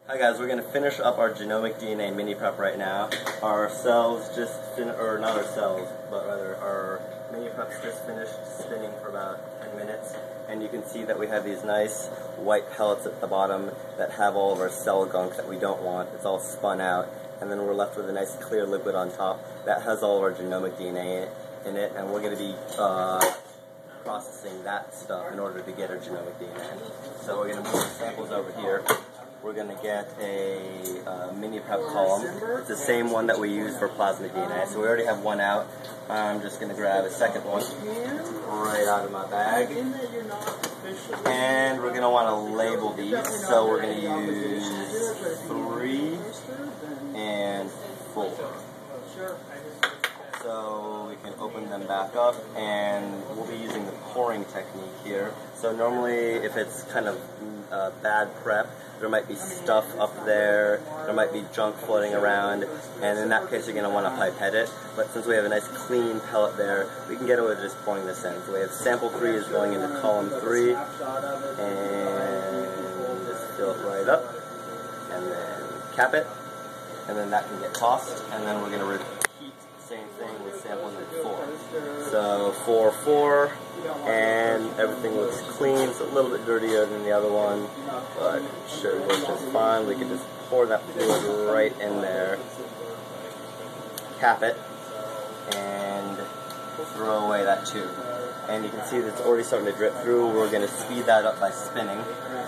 Hi guys, we're going to finish up our genomic DNA mini prep right now. Our cells just or not our cells, but rather our mini prep's just finished spinning for about 10 minutes. And you can see that we have these nice white pellets at the bottom that have all of our cell gunk that we don't want. It's all spun out. And then we're left with a nice clear liquid on top that has all of our genomic DNA in it. And we're going to be processing that stuff in order to get our genomic DNA. So we're going to move the samples over here. We're going to get a mini prep column. It's the same one that we use for plasmid DNA. So we already have one out. I'm just going to grab a second one right out of my bag. And we're going to want to label these. So we're going to use 3 and 4. So we can open them back up, and we'll be using the pouring technique here. So normally if it's kind of bad prep, there might be stuff up there, there might be junk floating around, and in that case you're going to want to pipette it. But since we have a nice clean pellet there, we can get away with just pouring this in. So we have sample 3 is going into column 3, and just fill it right up, and then cap it, and then that can get tossed, and then we're going to repeat the same thing with sample number 4. So 4, 4, and everything looks clean. It's a little bit dirtier than the other one, but it should work just fine. We can just pour that fluid right in there, cap it, and throw away that tube. And you can see that it's already starting to drip through. We're going to speed that up by spinning,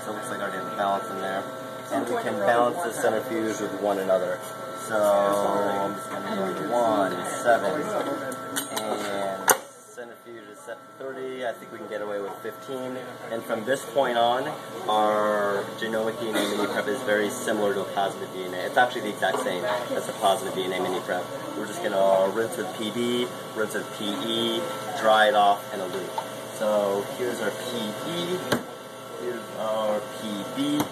so it looks like I already have a balance in there. And we can balance the centrifuge with one another. So I'm just going to do 1, 7, and centrifuge is set to 30. I think we can get away with 15. And from this point on, our genomic DNA mini prep is very similar to a plasmid DNA. It's actually the exact same as a plasmid DNA mini prep. We're just going to rinse with PB, rinse with PE, dry it off, and elute. So here's our PE, here's our PB,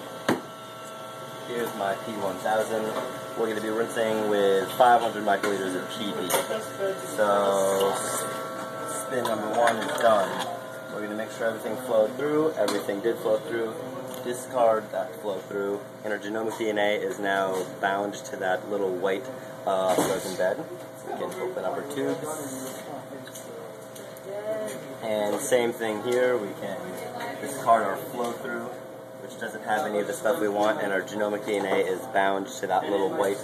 here's my P1000. We're going to be rinsing with 500 microliters of PB. So spin number 1 is done. We're going to make sure everything flowed through. Everything did flow through. Discard that flow through. And our genomic DNA is now bound to that little white frozen bed. So we can open up our tubes. And same thing here. We can discard our flow through, which doesn't have any of the stuff we want, and our genomic DNA is bound to that little white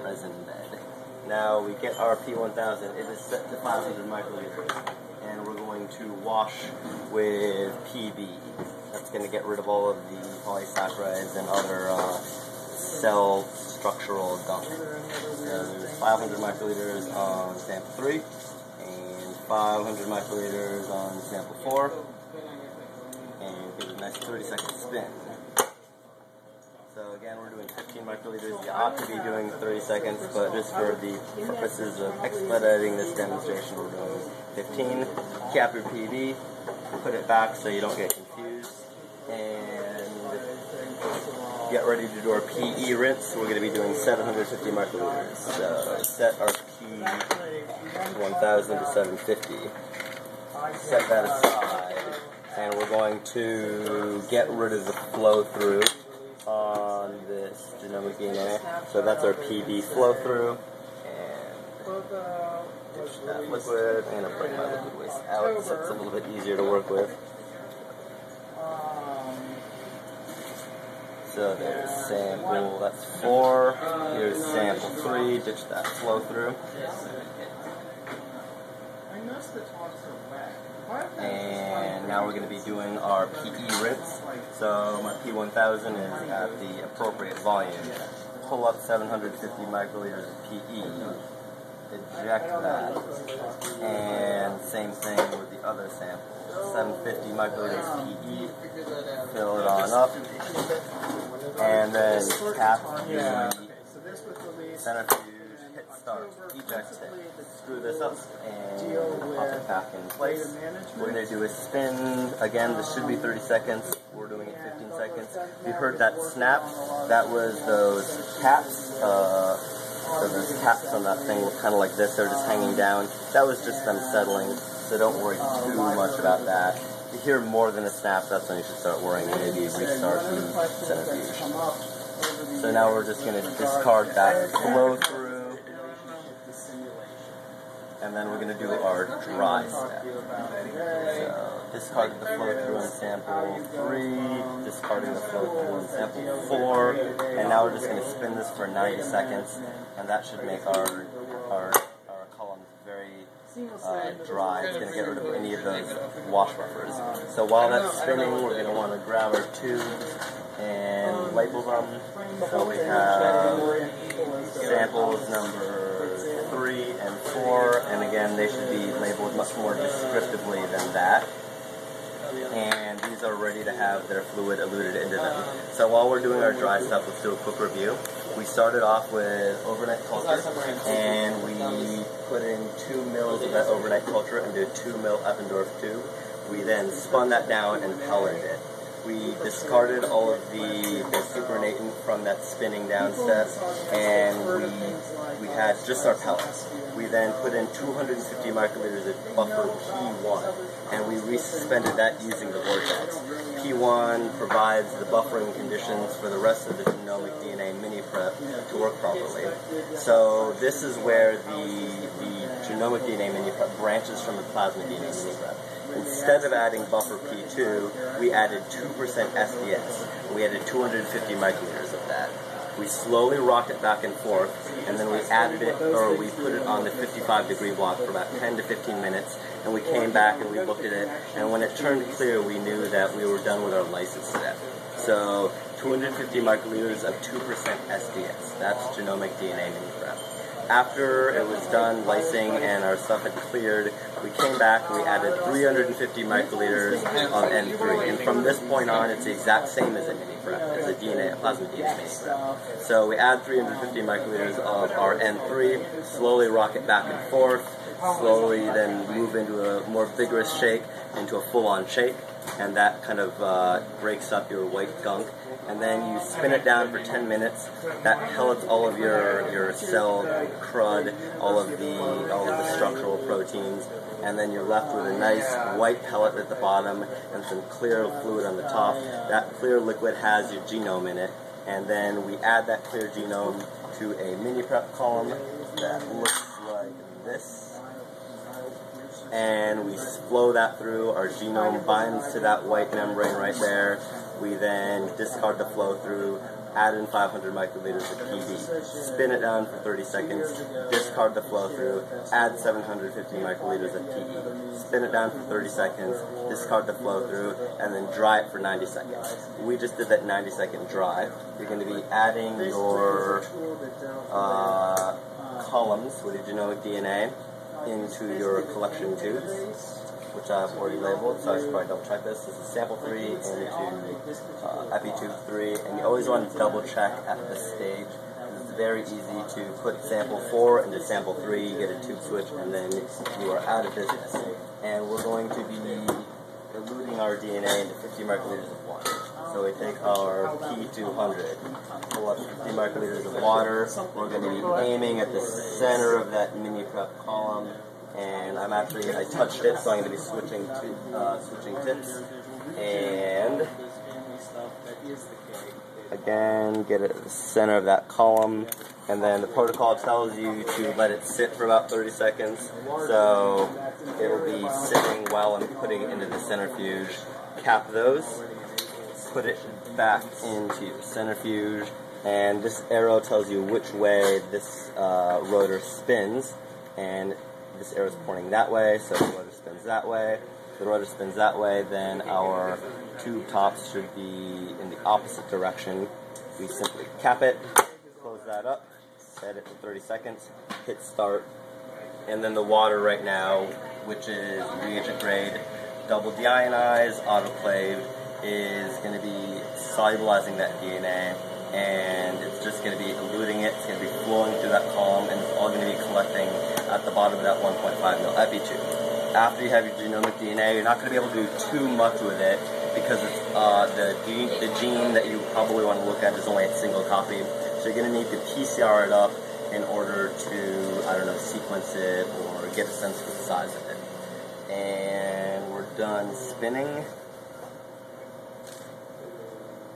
resin bed. Now we get our P1000. It is set to 500 microliters, and we're going to wash with PB. That's going to get rid of all of the polysaccharides and other cell structural gunk. So there's 500 microliters on sample 3, and 500 microliters on sample 4. And give it a nice 30-second spin. So again, we're doing 15 microliters. You ought to be doing 30 seconds, but just for the purposes of expediting this demonstration, we're doing 15. Cap your PB, put it back so you don't get confused, and get ready to do our PE rinse. We're going to be doing 750 microliters. So set our P1000 to 750. Set that aside. And we're going to get rid of the flow through on this genomic DNA. So that's our PB flow through. And ditch that liquid. I'm going to bring my liquid waste out so it's a little bit easier to work with. So there's sample, that's 4. Here's sample 3. Ditch that flow through. And now we're going to be doing our PE rinse. So my P1000 is at the appropriate volume. Pull up 750 microliters of PE. Eject that. And same thing with the other sample. 750 microliters of PE. Fill it on up. And then cap the centrifuge. Hit start, eject it, screw this up, and pop it back in place. We're going to do a spin. Again, this should be 30 seconds. We're doing it 15 seconds. If you heard that snap, that was those caps. So those caps on that thing were kind of like this. They're just hanging down. That was just them settling, so don't worry too much about that. you hear more than a snap, that's when you should start worrying and maybe restart the centrifuge. So now we're just going to discard that flow through, and then we're going to do our dry step. So discarded the flow through in sample 3, discarding the flow through in sample 4, and now we're just going to spin this for 90 seconds, and that should make our columns very dry. It's going to get rid of any of those wash buffers. So while that's spinning, we're going to want to grab our tubes and label them. So we have samples number 3 and 4, and again they should be labeled much more descriptively than that. And these are ready to have their fluid eluted into them. So while we're doing our dry stuff, let's do a quick review. We started off with overnight culture, and we put in 2 mils of that overnight culture into a 2 mil Eppendorf tube. We then spun that down and pelleted it. We discarded all of the supernatant from that spinning down step, and we had just our pellets. We then put in 250 microliters of buffer P1, and we resuspended that using the vortex. P1 provides the buffering conditions for the rest of the genomic DNA mini-prep to work properly. So this is where the genomic DNA mini-prep branches from the plasmid DNA mini-prep. Instead of adding buffer P2, we added 2% SDS. We added 250 microliters of that. We slowly rocked it back and forth, and then we added it, or we put it on the 55-degree block for about 10 to 15 minutes, and we came back and we looked at it, and when it turned clear, we knew that we were done with our lysis step. So 250 microliters of 2% SDS. That's genomic DNA mini-prep. After it was done lysing and our stuff had cleared, we came back and we added 350 microliters of N3. And from this point on, it's the exact same as a mini-prep. It's a plasmid DNA mini-prep. So we add 350 microliters of our N3, slowly rock it back and forth, slowly then move into a more vigorous shake, into a full-on shake, and that kind of breaks up your white gunk. And then you spin it down for 10 minutes. That pellets all of your cell crud, all of the structural proteins, and then you're left with a nice white pellet at the bottom and some clear fluid on the top. That clear liquid has your genome in it, and then we add that clear genome to a mini-prep column that looks like this. And we flow that through. Our genome binds to that white membrane right there. We then discard the flow through, add in 500 microliters of PD, spin it down for 30 seconds, discard the flow through, add 750 microliters of PD, spin it down for 30 seconds, discard the flow through, and then dry it for 90 seconds. We just did that 90-second dry. You're going to be adding your columns with your genomic DNA into your collection tubes, which I've already labeled, so I should probably double check this. This is sample 3 into epi tube 3, and you always want to double check at this stage. It's very easy to put sample 4 into sample 3, you get a tube switch, and then you are out of business. And we're going to be eluting our DNA into 50 microliters of water. So we take our P200, pull up 50 microliters of water. We're going to be aiming at the center of that mini-prep column. And I touched it, so I'm going to be switching tips. And again, get it at the center of that column. And then the protocol tells you to let it sit for about 30 seconds. So it'll be sitting while I'm putting it into the centrifuge. Cap those, put it back into your centrifuge, and this arrow tells you which way this rotor spins. And this arrow is pointing that way, so the rotor spins that way. If the rotor spins that way, then our tube tops should be in the opposite direction. We simply cap it, close that up, set it for 30 seconds, hit start, and then the water right now, which is reagent grade, double deionized, autoclaved, is going to be solubilizing that DNA, and it's just going to be eluting it. It's going to be flowing through that column, and it's all going to be collecting at the bottom of that 1.5 mil epi tube. After you have your genomic DNA, you're not going to be able to do too much with it because it's, the gene that you probably want to look at is only a single copy. So you're going to need to PCR it up in order to, sequence it or get a sense of the size of it. And we're done spinning.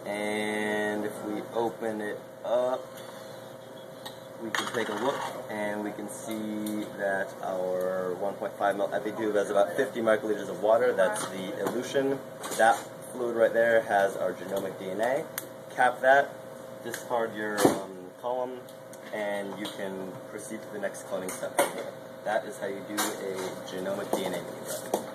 And if we open it up, we can take a look and we can see that our 1.5 ml epitube has about 50 microliters of water. That's the elution. That fluid right there has our genomic DNA. Cap that, discard your column, and you can proceed to the next cloning step. That is how you do a genomic DNA miniprep.